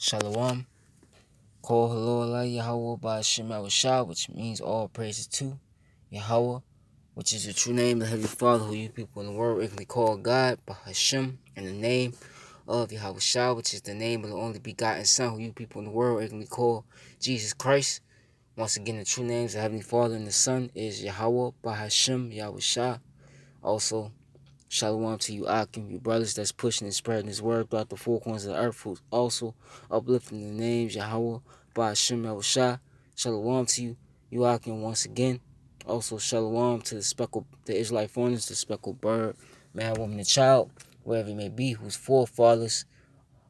Shalom. Call hello Allah Yahweh by Hashem Shah, which means all praises to Yahweh, which is the true name of the Heavenly Father, who you people in the world regularly call God, by Hashem, in the name of Yahweh Shah, which is the name of the only begotten Son, who you people in the world regularly call Jesus Christ. Once again, the true names of the Heavenly Father and the Son is Yahweh by Hashem Yahweh Shah. Also, Shalom to you, Akim, you brothers that's pushing and spreading His word throughout the four corners of the earth, who's also uplifting the names Yahweh by Hashem Yahushua. Shalom to you, you Akim, once again. Also, shalom to the Israelite foreigners, the speckled bird, man, woman, and child, wherever it may be, whose forefathers,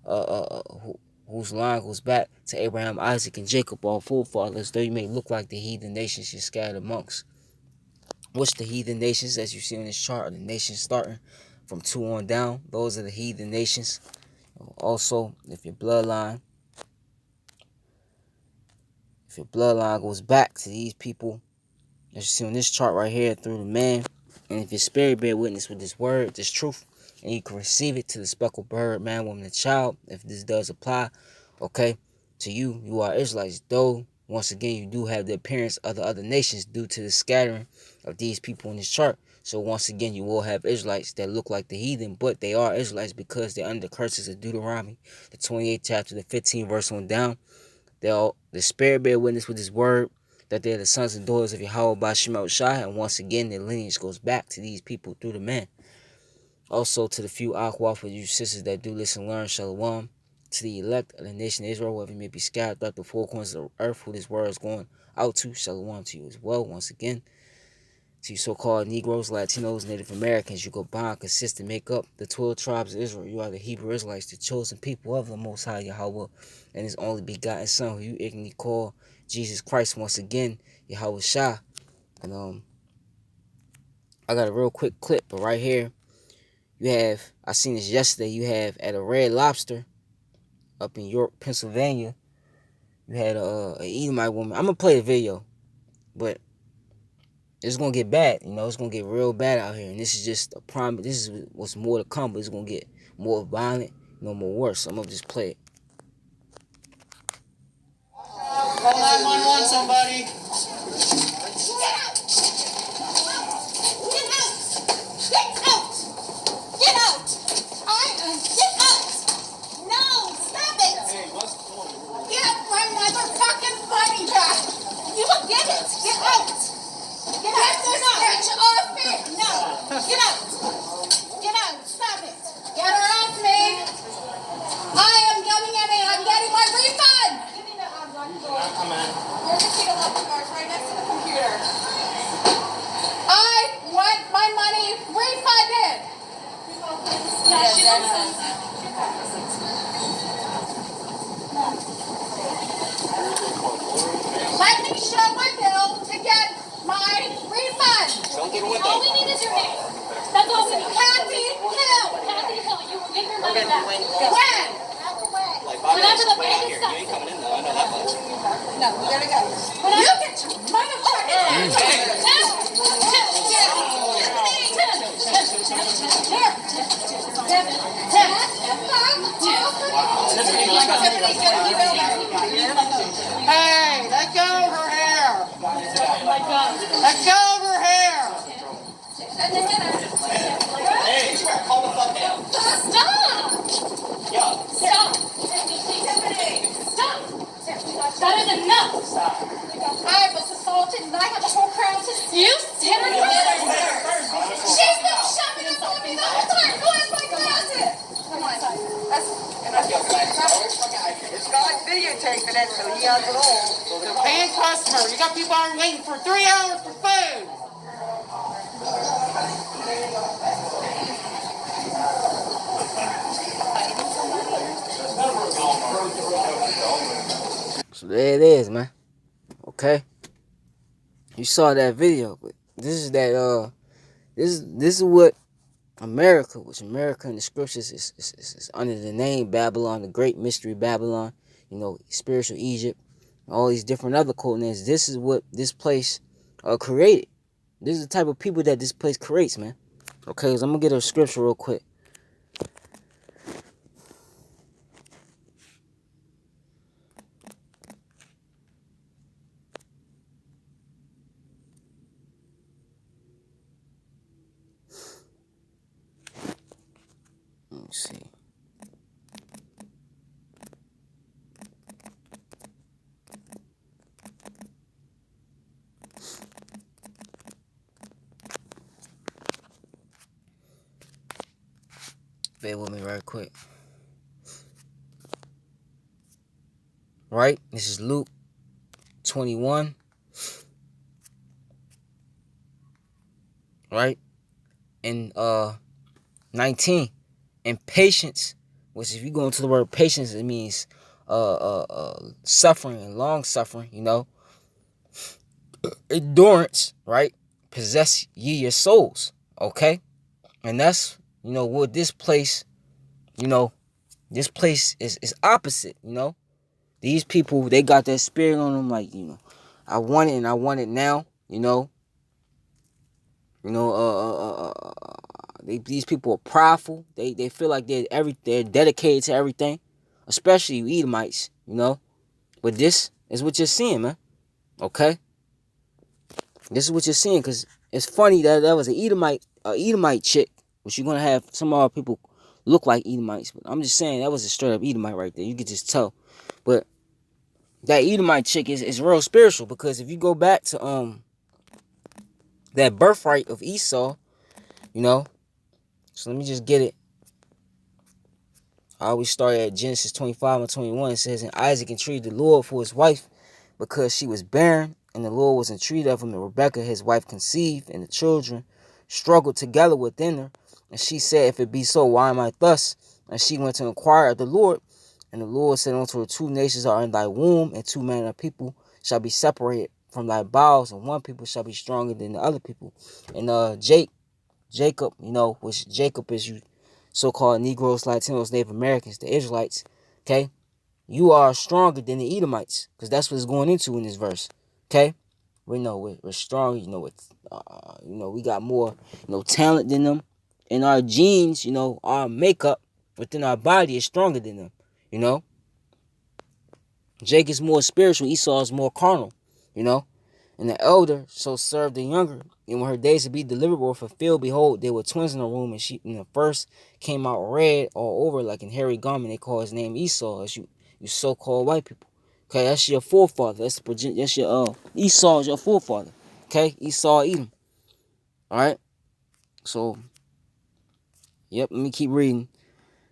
whose line goes back to Abraham, Isaac, and Jacob, all forefathers, though you may look like the heathen nations you're scattered amongst. Which the heathen nations, as you see on this chart, are the nations starting from 2 on down. Those are the heathen nations. Also, if your bloodline goes back to these people, as you see on this chart right here, through the man, and if your spirit bear witness with this word, this truth, and you can receive it to the speckled bird, man, woman, and child, if this does apply, okay, to you, you are Israelites, though, once again, you do have the appearance of the other nations due to the scattering of these people in this chart. So once again, you will have Israelites that look like the heathen, but they are Israelites because they're under curses of Deuteronomy, the 28th chapter, the 15th verse on down. The spirit bear witness with his word that they're the sons and daughters of Yahweh by Shema Shai, and once again, their lineage goes back to these people through the man. Also, to the few Akhwa, for you sisters that do listen and learn, Shalom. To the elect of the nation of Israel, wherever it may be scattered throughout the four corners of the earth, who this word is going out to, Shalom to you as well, once again. To you so-called Negroes, Latinos, Native Americans, you go bond, consist, and make up the 12 tribes of Israel. You are the Hebrew Israelites, the chosen people of the Most High Yahweh, and His only begotten Son, who you ignorantly call Jesus Christ, once again, Yahweh Shah. And I got a real quick clip, but right here, you have, I seen this yesterday, you have at a Red Lobster up in York, Pennsylvania, you had a Edomite woman. I'm going to play the video, but it's going to get bad, it's going to get real bad out here, and this is just a promise. This is what's more to come, but it's going to get more violent, more worse, so I'm going to just play it. Call 911, somebody. Let me show my bill to get my refund. All we need is your name. That's all we need. Kathy Hill. Kathy Hill, you will get your money back. When? Whenever the bank is done. You ain't coming in though, I know that much. No, we gotta go. You get your motherfucking Hey, let go of her hair. Let go of her hair. Hey, calm the fuck down. Stop! Yeah. Stop! Stop! That is enough! I was assaulted and I have a whole crowd to you hit her first. She's been shoving us on me the whole time. Where's my glasses? Come on. It's got videotaping it, so he has it all. The paying customer. You got people out waiting for 3 hours for food. So there it is, man. Okay, you saw that video, but this is what America, which America in the scriptures is under the name Babylon, the great mystery Babylon, spiritual Egypt, all these different other code names. This is what this place created. This is the type of people that this place creates, man. Okay, so I'm gonna get a scripture real quick. see. Bear with me right quick. Right? This is Luke 21. Right? And 19. And patience, which if you go into the word patience, it means suffering and long suffering, endurance, right? Possess ye your souls, okay? And that's, what this place, this place is opposite, These people, they got that spirit on them, like, I want it and I want it now, these people are prideful. They feel like they're dedicated to everything, especially you Edomites, But this is what you're seeing, man. Okay, this is what you're seeing, because it's funny that was an Edomite chick, which you're gonna have some of our people look like Edomites, but I'm just saying that was a straight up Edomite right there. You could just tell. But that Edomite chick is real spiritual, because if you go back to that birthright of Esau, so let me just get it. I always start at Genesis 25 and 21. It says, and Isaac entreated the Lord for his wife, because she was barren, and the Lord was entreated of him. And Rebekah his wife conceived, and the children struggled together within her. And she said, if it be so, why am I thus? And she went to inquire of the Lord. And the Lord said unto her, two nations are in thy womb, and two manner of people shall be separated from thy bowels, and one people shall be stronger than the other people. And Jacob, which Jacob is you so-called Negroes, Latinos, Native Americans, the Israelites, okay? You are stronger than the Edomites, because that's what it's going into in this verse, okay? We know we're strong, we got more, talent than them. And our genes, our makeup within our body is stronger than them, Jake is more spiritual, Esau is more carnal, And the elder so served the younger. And when her days to be delivered were fulfilled, behold, there were twins in the room, and the first came out red all over like an hairy garment. They call his name Esau, as you so-called white people. Okay, that's your forefather. That's your Esau is your forefather. Okay, Esau Edom. All right. So, yep. Let me keep reading.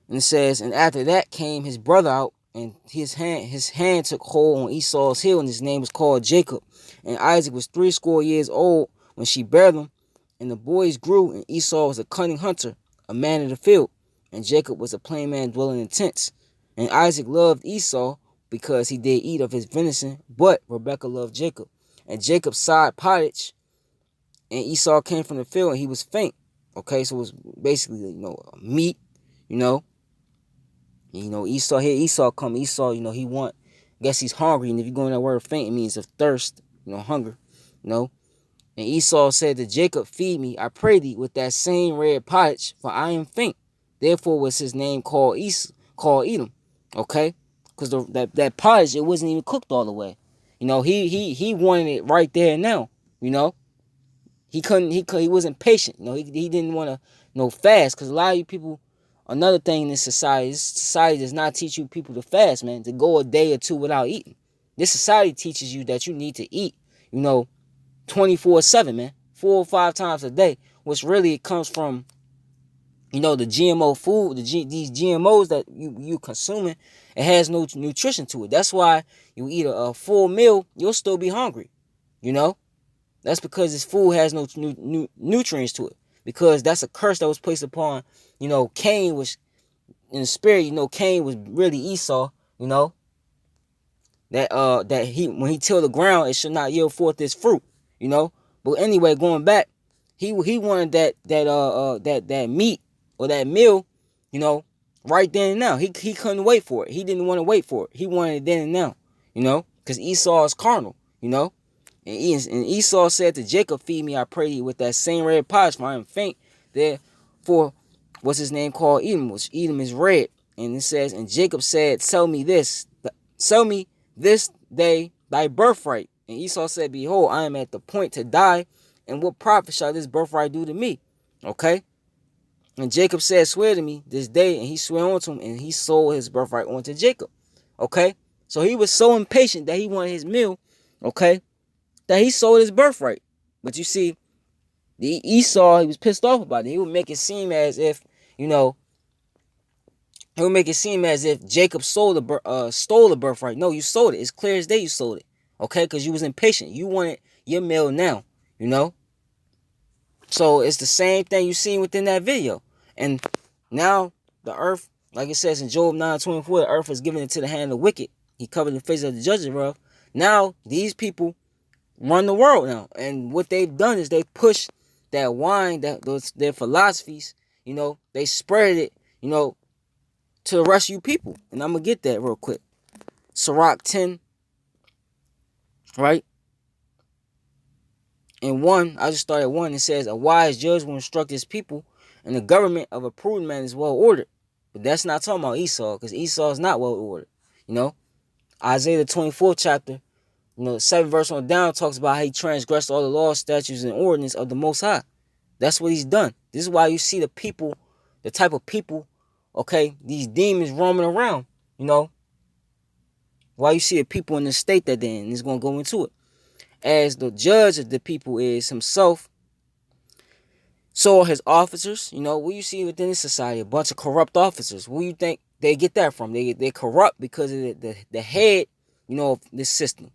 And it says, and after that came his brother out, and his hand took hold on Esau's heel, and his name was called Jacob. And Isaac was 80 years old when she bare them. And the boys grew, and Esau was a cunning hunter, a man of the field, and Jacob was a plain man dwelling in tents. And Isaac loved Esau because he did eat of his venison, but Rebekah loved Jacob. And Jacob sighed pottage, and Esau came from the field, and he was faint. Okay, so it was basically, meat, Esau come. Esau, he want, I guess he's hungry. And if you go in that word faint, it means of thirst, hunger, And Esau said to Jacob, feed me, I pray thee, with that same red pottage, for I am faint. Therefore was his name called Edom. Okay? Because that pottage, it wasn't even cooked all the way. He wanted it right there and now, He wasn't patient. He didn't want to, fast. Because a lot of you people, another thing in this society does not teach you people to fast, man, to go a day or two without eating. This society teaches you that you need to eat, 24/7, man, 4 or 5 times a day, which really comes from, the GMO food, these GMOs that you consuming. It has no nutrition to it. That's why you eat a full meal, you'll still be hungry, That's because this food has no nutrients to it. Because that's a curse that was placed upon, Cain, which in the spirit, Cain was really Esau, that he, when he tilled the ground, it should not yield forth this fruit, But anyway, going back, he wanted that meat or that meal, right then and now. He couldn't wait for it. He didn't want to wait for it. He wanted it then and now, because Esau is carnal, And Esau said to Jacob, feed me, I pray thee, with that same red pottage, for I am faint. Therefore, what's his name called Edom, which Edom is red. And it says, and Jacob said, sell me this day thy birthright. And Esau said, behold, I am at the point to die, and what profit shall this birthright do to me? Okay? And Jacob said, swear to me this day, and he swore unto him, and he sold his birthright unto Jacob. Okay? So he was so impatient that he wanted his meal, okay, that he sold his birthright. But you see, the Esau, he was pissed off about it. He would make it seem as if, you know, he would make it seem as if Jacob stole the birthright. No, you sold it. It's clear as day you sold it. Okay? Because you was impatient. You wanted your meal now, you know? So it's the same thing you seen within that video. And now the earth, like it says in Job 9:24, the earth is given into the hand of the wicked. He covered the face of the judges thereof. Now these people run the world now. And what they've done is they push that wine, their philosophies, you know, they spread it, you know, to the rest of you people. And I'm going to get that real quick. Sirach 10, right? In 1, I just started 1. It says, a wise judge will instruct his people, and the government of a prudent man is well ordered. But that's not talking about Esau, because Esau is not well ordered. You know, Isaiah the 24th chapter, you know, 7 verse on down talks about how he transgressed all the laws, statutes, and ordinance of the Most High. That's what he's done. This is why you see the people, the type of people, okay, these demons roaming around, you know. Why you see the people in the state that they're in. It's going to go into it. As the judge of the people is himself, so are his officers. You know, what you see within this society, a bunch of corrupt officers. Where you think they get that from? They corrupt because of the head, you know, of this system,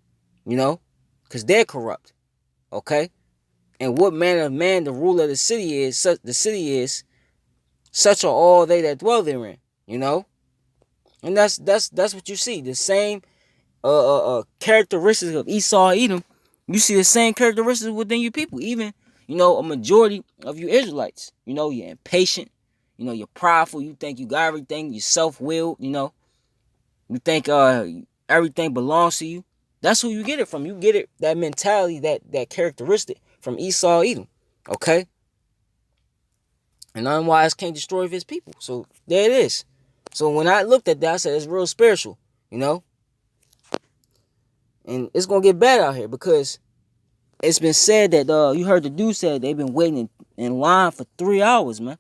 you know, because they're corrupt, okay? And what manner of man the ruler of the city is, such are all they that dwell therein, you know? And that's what you see. The same characteristics of Esau and Edom, you see the same characteristics within you people. Even, you know, a majority of you Israelites, you know, you're impatient, you know, you're prideful, you think you got everything, you're self-willed, you know, you think everything belongs to you. That's who you get it from. You get it, that mentality, that characteristic from Esau and Edom, okay? And unwise can't destroy his people. So there it is. So when I looked at that, I said it's real spiritual, you know? And it's going to get bad out here because it's been said that, you heard the dude said they've been waiting in line for 3 hours, man.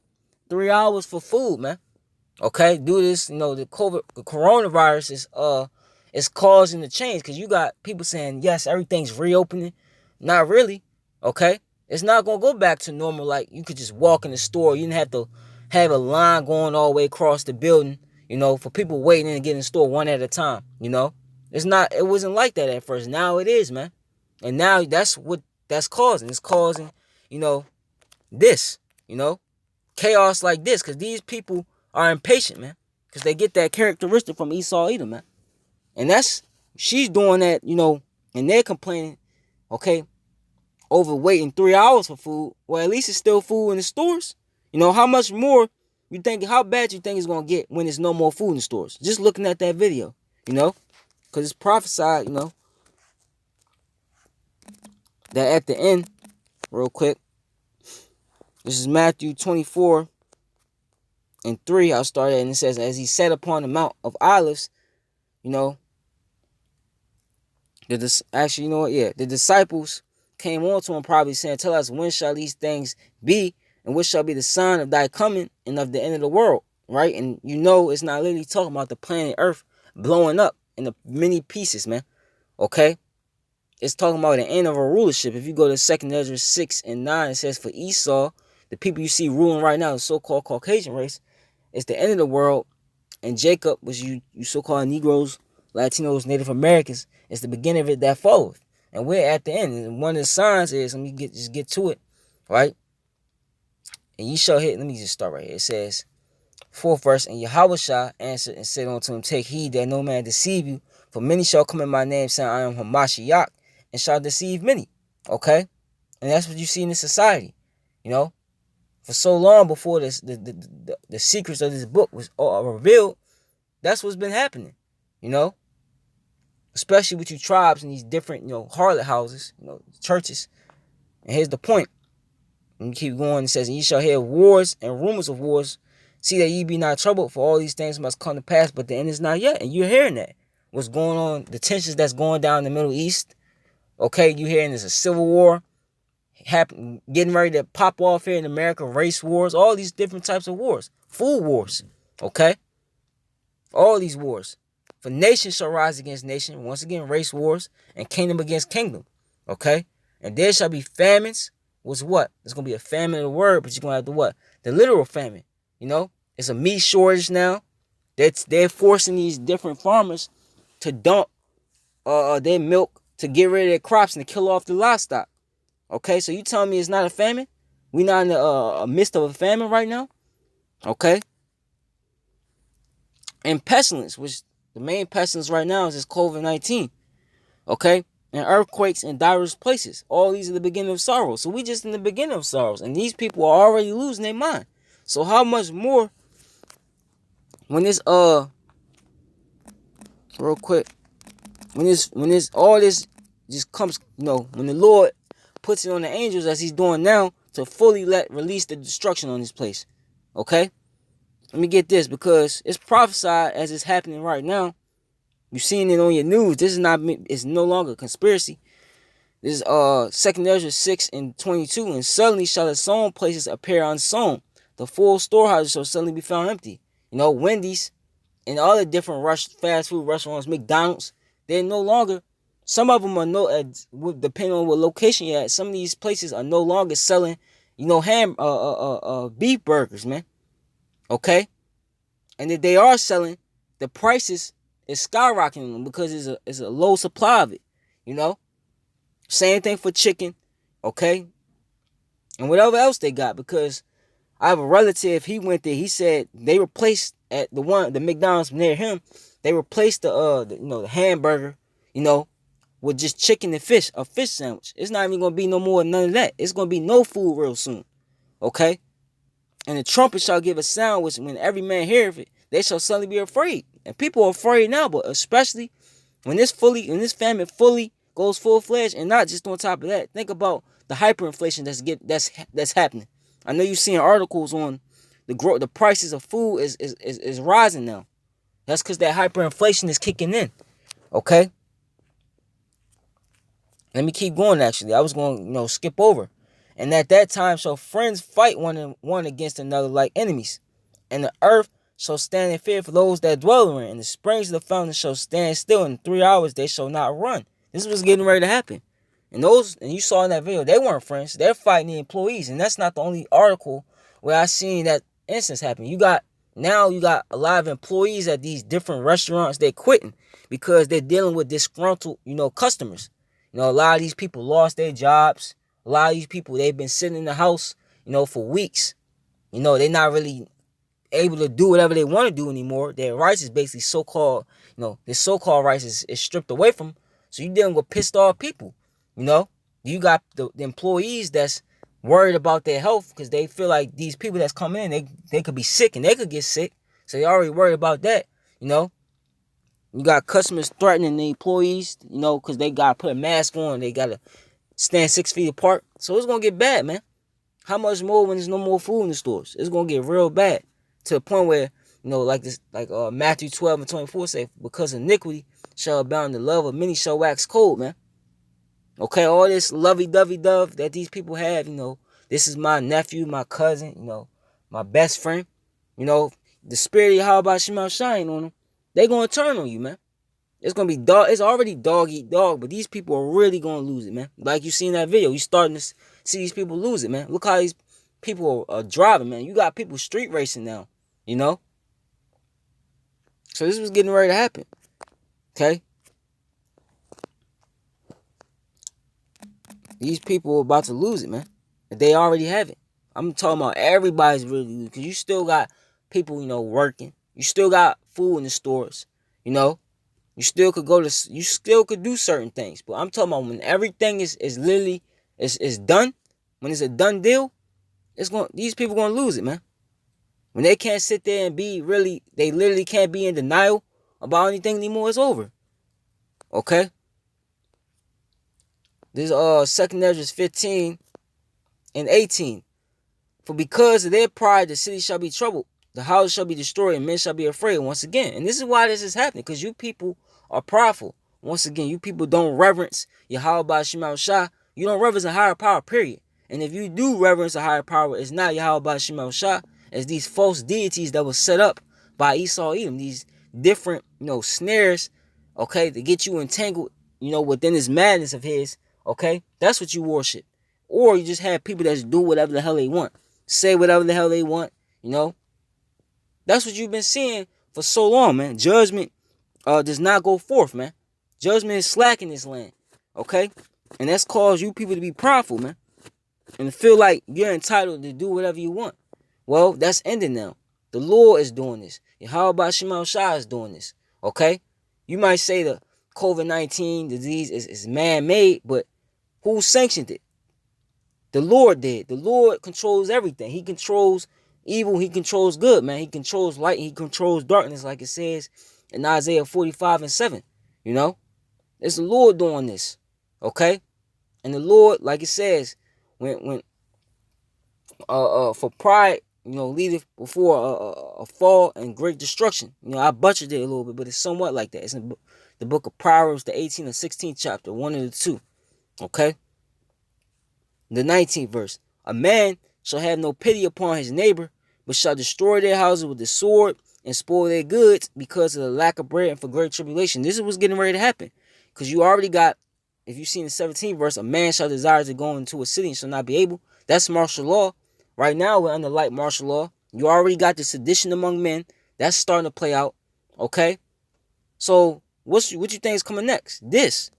3 hours for food, man. Okay, do this, you know, the coronavirus is causing the change because you got people saying, yes, everything's reopening. Not really, okay? It's not going to go back to normal like you could just walk in the store. You didn't have to have a line going all the way across the building, you know, for people waiting to get in the store one at a time, you know? It wasn't like that at first. Now it is, man. And now that's what that's causing. It's causing, you know, this, you know, chaos like this. Because these people are impatient, man. Because they get that characteristic from Esau Edom, man. And she's doing that, you know, and they're complaining, okay, over waiting 3 hours for food. Well, at least it's still food in the stores. You know, how much more how bad you think it's going to get when there's no more food in the stores? Just looking at that video, you know. Because it's prophesied, you know, that at the end, real quick, this is Matthew 24 and 3. I'll start at, and it says, as he sat upon the Mount of Olives, you know, the disciples came on to him probably saying, tell us, when shall these things be, and what shall be the sign of thy coming and of the end of the world, right? And you know, it's not literally talking about the planet Earth blowing up into many pieces, man, okay? It's talking about the end of a rulership. If you go to 2nd Ezra 6 and 9, it says, for Esau, the people you see ruling right now, the so-called Caucasian race, it's the end of the world. And Jacob, which you so-called Negroes, Latinos, Native Americans, it's the beginning of it that followed. And we're at the end. And one of the signs is, let me just get to it, right? And ye shall hit, let me just start right here. It says, 4th verse, and Yahushua answered and said unto him, take heed that no man deceive you, for many shall come in my name, saying, I am Hamashiach, and shall deceive many. Okay? And that's what you see in this society. You know? For so long before the secrets of this book was revealed, that's what's been happening. You know? Especially with you tribes and these different, you know, harlot houses, you know, churches. And here's the point. And you keep going, it says, and ye shall hear wars and rumors of wars. See that ye be not troubled, for all these things must come to pass, but the end is not yet. And you're hearing that. What's going on, the tensions that's going down in the Middle East. Okay, you're hearing there's a civil war getting ready to pop off here in America, race wars, all these different types of wars, food wars, okay? All these wars. For nation shall rise against nation, once again, race wars, and kingdom against kingdom, okay? And there shall be famines, was what? There's going to be a famine of the word, but you're going to have the what? The literal famine, you know? It's a meat shortage now. They're forcing these different farmers to dump their milk to get rid of their crops and to kill off the livestock. Okay, so you telling me it's not a famine? We not in the midst of a famine right now? Okay? And pestilence, which the main pestilence right now is this COVID-19. Okay? And earthquakes in diverse places. All these are the beginning of sorrow. So we just in the beginning of sorrows. And these people are already losing their mind. So how much more when this real quick, when this all this just comes, when the Lord puts it on the angels as he's doing now to fully release the destruction on this place. Okay? Let me get this, because it's prophesied as it's happening right now. You're seeing it on your news. This is not, it's no longer a conspiracy. This is 2 Ezra 6:22. And suddenly shall the sown places appear unsown. The full storehouses shall suddenly be found empty. Wendy's and other different fast food restaurants, McDonald's, they're no longer, some of them are depending on what location you're at, some of these places are no longer selling, beef burgers, man. Okay? And if they are selling, the prices is skyrocketing them because it's a low supply of it, Same thing for chicken, okay? And whatever else they got, because I have a relative, he went there, he said they replaced at the McDonald's near him, they replaced the hamburger, with just chicken and fish, a fish sandwich. It's not even gonna be no more none of that. It's gonna be no food real soon. Okay? And the trumpet shall give a sound, which when every man heareth it, they shall suddenly be afraid. And people are afraid now, but especially when this famine fully goes full-fledged, and not just on top of that, think about the hyperinflation that's happening. I know you've seen articles on the prices of food is rising now. That's because that hyperinflation is kicking in. Okay? Let me keep going, actually. I was going to skip over. And at that time shall friends fight one against another like enemies. And the earth shall stand in fear for those that dwell therein. And the springs of the fountain shall stand still. In 3 hours they shall not run. This was getting ready to happen. And you saw in that video, they weren't friends. They're fighting the employees. And that's not the only article where I seen that instance happen. You got a lot of employees at these different restaurants. They're quitting because they're dealing with disgruntled, customers. A lot of these people lost their jobs. A lot of these people, they've been sitting in the house, for weeks. They're not really able to do whatever they want to do anymore. Their rights is basically so-called, this so-called rights is stripped away from them. So you're dealing with pissed off people, You got the employees that's worried about their health because they feel like these people that's coming in, they could be sick and they could get sick. So they already worried about that, You got customers threatening the employees, because they got to put a mask on. They got to stand 6 feet apart. So it's going to get bad, man. How much more when there's no more food in the stores? It's going to get real bad to the point where, like Matthew 12:24 say, because iniquity shall abound, the love of many shall wax cold, man. Okay, all this lovey-dovey-dove that these people have, this is my nephew, my cousin, my best friend, the spirit of Yahweh Shema shine on them. They going to turn on you, man. It's going to be dog. It's already dog eat dog, but these people are really going to lose it, man. Like you see in that video, you starting to see these people lose it, man. Look how these people are driving, man. You got people street racing now, So this was getting ready to happen, okay? These people are about to lose it, man. They already have it. I'm talking about everybody's really losing, because you still got people, working. You still got food in the stores, You still could you still could do certain things. But I'm talking about when everything is literally is done, when it's a done deal, these people gonna lose it, man. When they can't sit there and they literally can't be in denial about anything anymore, it's over. Okay? This 2 Ezra 15:18. For because of their pride the city shall be troubled, the house shall be destroyed, and men shall be afraid once again. And this is why this is happening, because you people are prideful. Once again, you people don't reverence Yahweh Shema Shah. You don't reverence a higher power, period. And if you do reverence a higher power, it's not Yahweh Shema Shah. It's these false deities that were set up by Esau Edom. These different, snares, okay, to get you entangled, within this madness of his, okay? That's what you worship. Or you just have people that just do whatever the hell they want. Say whatever the hell they want, That's what you've been seeing for so long, man. Judgment does not go forth, man. Judgment is slack in this land, okay? And that's caused you people to be prideful, man. And to feel like you're entitled to do whatever you want. Well, that's ending now. The Lord is doing this. Yahweh Shema Shah is doing this, okay? You might say the COVID-19 disease is man-made, but who sanctioned it? The Lord did. The Lord controls everything. He controls evil. He controls good, man. He controls light. He controls darkness, like it says in Isaiah 45:7. It's the Lord doing this, okay? And the Lord, like it says, when for pride, leadeth before a fall and great destruction. I butchered it a little bit, but it's somewhat like that. It's in the book of Proverbs, the 18th and 16th chapter, 1 and 2. Okay? The 19th verse. A man shall have no pity upon his neighbor, but shall destroy their houses with the sword and spoil their goods because of the lack of bread and for great tribulation. This is what's getting ready to happen. Because you already got, if you see in the 17th verse, a man shall desire to go into a city and shall not be able. That's martial law. Right now, we're under light martial law. You already got the sedition among men. That's starting to play out. Okay? So, what you think is coming next? This.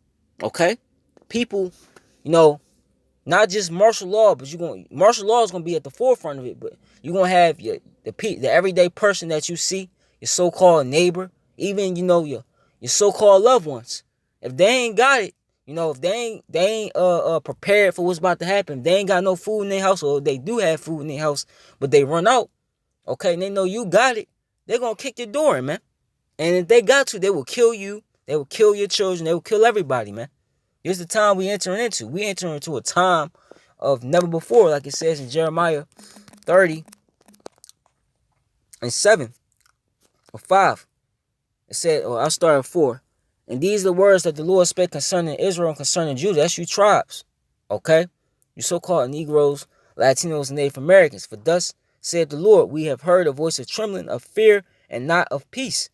Okay? People, not just martial law, but martial law is gonna be at the forefront of it, but you're gonna have the everyday person that you see, your so-called neighbor, even your so-called loved ones. If they ain't got it, if they ain't prepared for what's about to happen, if they ain't got no food in their house, or they do have food in their house, but they run out, okay, and they know you got it, they're gonna kick your door in, man. And if they got to, they will kill you, they will kill your children, they will kill everybody, man. Here's the time we entering into. We entering into a time of never before, like it says in Jeremiah 30:7 or 5. It said, I'll start at 4. And these are the words that the Lord spake concerning Israel and concerning Judah. That's you tribes. Okay? You so-called Negroes, Latinos, and Native Americans. For thus said the Lord, we have heard a voice of trembling, of fear, and not of peace.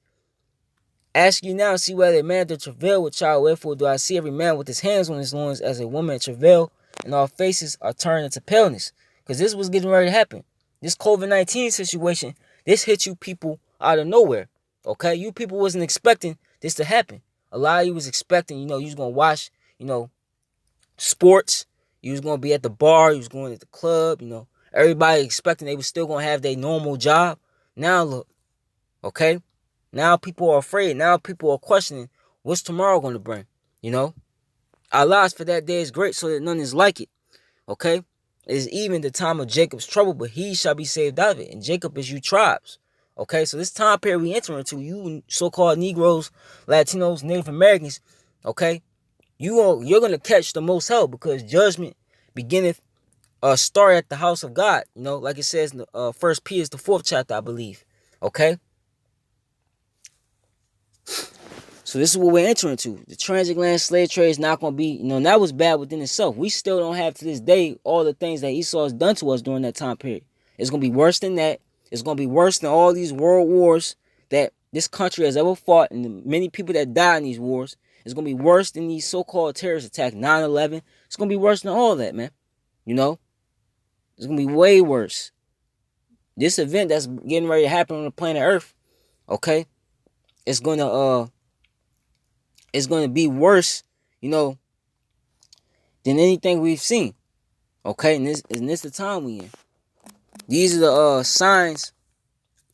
Ask you now, see whether a man to travail with child. Wherefore do I see every man with his hands on his loins as a woman travail, and all faces are turned into paleness. Because this was getting ready to happen. This COVID-19 situation, this hit you people out of nowhere. Okay? You people wasn't expecting this to happen. A lot of you was expecting, you was going to watch, sports. You was going to be at the bar. You was going to the club, Everybody expecting they was still going to have their normal job. Now look, okay? Now people are afraid. Now people are questioning what's tomorrow going to bring, Allah's for that day is great so that none is like it, okay? It is even the time of Jacob's trouble, but he shall be saved out of it. And Jacob is you tribes. Okay, so this time period we enter into, you so-called Negroes, Latinos, Native Americans, okay, you're gonna catch the most hell because judgment beginneth start at the house of God. Like it says in the 1 Peter, the 4th chapter, I believe. Okay. So this is what we're entering into. The transatlantic slave trade is not gonna be, that was bad within itself. We still don't have to this day all the things that Esau has done to us during that time period. It's gonna be worse than that. It's going to be worse than all these world wars that this country has ever fought and the many people that died in these wars. It's going to be worse than these so-called terrorist attacks, 9/11. It's going to be worse than all that, man. It's going to be way worse. This event that's getting ready to happen on the planet Earth, okay, it's going to be worse, than anything we've seen. Okay, and this the time we in. These are the signs,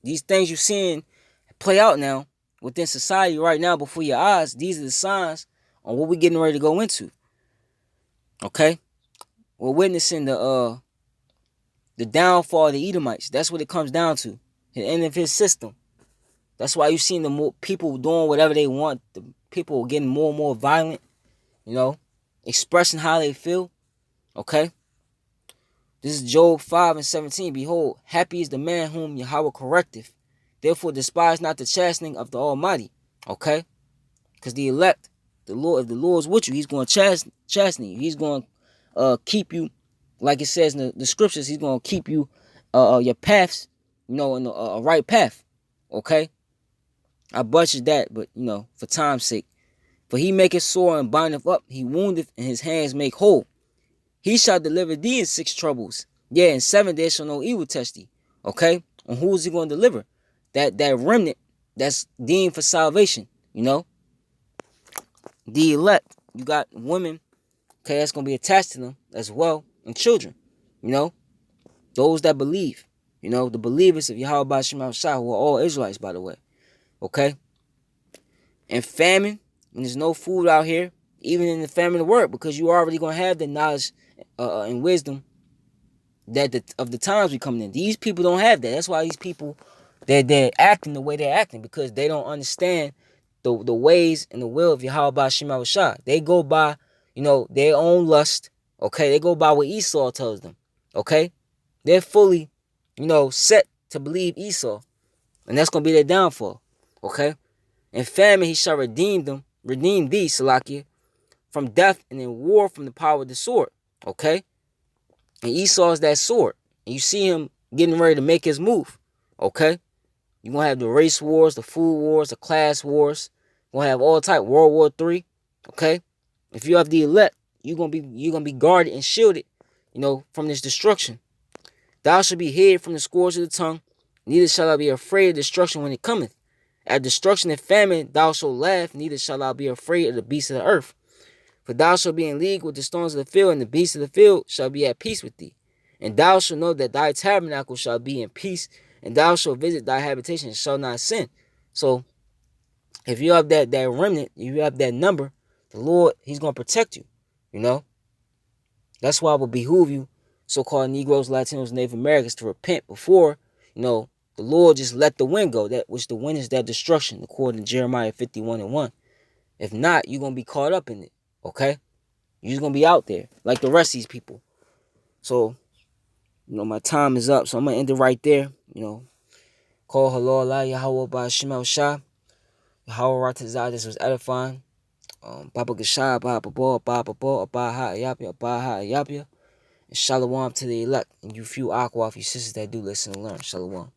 these things you're seeing play out now within society right now before your eyes. These are the signs on what we're getting ready to go into. Okay? We're witnessing the downfall of the Edomites. That's what it comes down to. The end of his system. That's why you're seeing the people doing whatever they want. The people getting more and more violent, expressing how they feel. Okay? This is Job 5:17. Behold, happy is the man whom Yahweh correcteth. Therefore despise not the chastening of the Almighty. Okay? Because the elect, the Lord, if the Lord's with you, he's going to chasten you. He's going to keep you like it says in the scriptures, he's gonna keep you your paths, in a right path. Okay, I butchered that, but for time's sake. For he maketh sore and bindeth up, he woundeth, and his hands make whole. He shall deliver thee in 6 troubles. Yeah, in 7 there shall no evil test thee. Okay? And who is he going to deliver? That remnant that's deemed for salvation. The elect. You got women, okay, that's going to be attached to them as well, and children. Those that believe. The believers of Yahweh Shema Shah, who are all Israelites, by the way. Okay? And famine, when there's no food out here, even in the famine of work, because you already going to have the knowledge and wisdom of the times we coming in. These people don't have that. That's why these people, they're acting the way they're acting, because they don't understand the ways and the will of Yahweh Shema Shah. They go by, their own lust. Okay, they go by what Esau tells them. Okay, they're fully, set to believe Esau, and that's gonna be their downfall. Okay, in famine he shall redeem thee, Salakia, from death, and in war from the power of the sword. Okay, and Esau is that sword, and you see him getting ready to make his move. Okay, you're gonna have the race wars, the food wars, the class wars. You're gonna have all type World War III. Okay, if you have the elect, you're gonna be guarded and shielded, from this destruction. Thou shalt be hid from the scourge of the tongue, neither shalt thou be afraid of destruction when it cometh. At destruction and famine thou shalt laugh, neither shalt thou be afraid of the beasts of the earth. For thou shalt be in league with the stones of the field, and the beasts of the field shall be at peace with thee. And thou shalt know that thy tabernacle shall be in peace, and thou shalt visit thy habitation and shall not sin. So, if you have that remnant, if you have that number, the Lord, he's going to protect you. That's why it will behoove you, so-called Negroes, Latinos, Native Americans, to repent before, the Lord just let the wind go, that which the wind is that destruction, according to Jeremiah 51:1. If not, you're going to be caught up in it, okay? You're just going to be out there, like the rest of these people. So, my time is up, so I'm going to end it right there, Call hello Allah, Yahweh by Shema Shah, Yahweh Ratazah, this was edifying. Baba Gashah, Baba Bo, Baba Bo, Abaha Ayapia, Abaha Ayapia. And shalom to the elect, and you few aqua, you sisters that do listen and learn. Shalom.